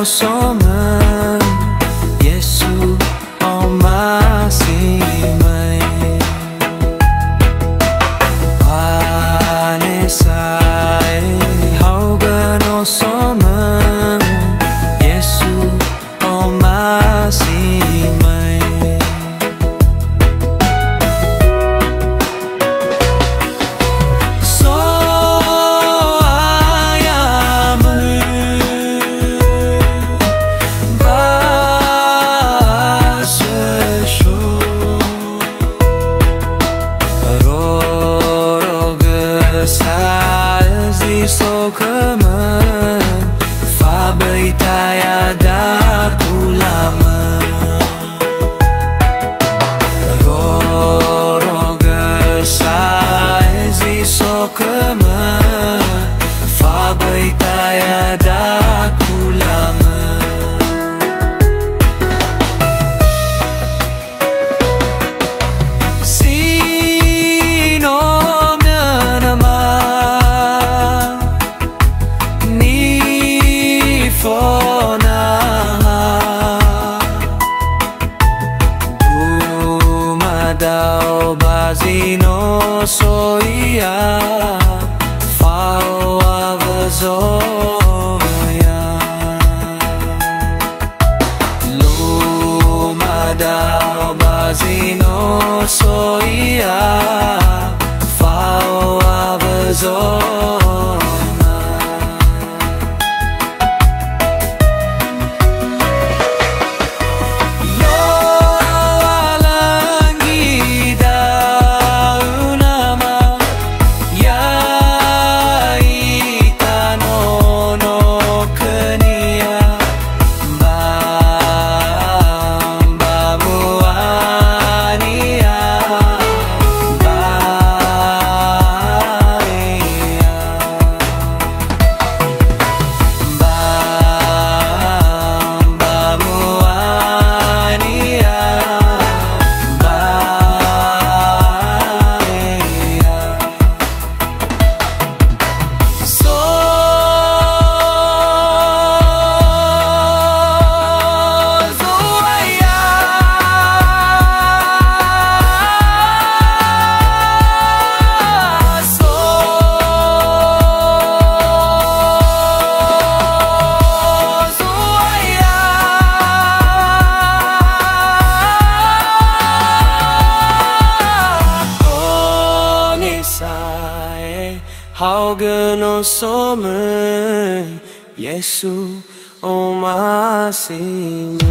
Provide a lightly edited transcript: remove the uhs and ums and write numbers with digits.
so man Yesu o masih mai ane sai hau gano so man Yesu o masih mai so kemen fa beitaya da kulama roro gesai so kemen fa beitaya da kulama Dao bazino soia fao avazoia Luma dao bazino soia fao avazoia Hau gano so man Yesu o masih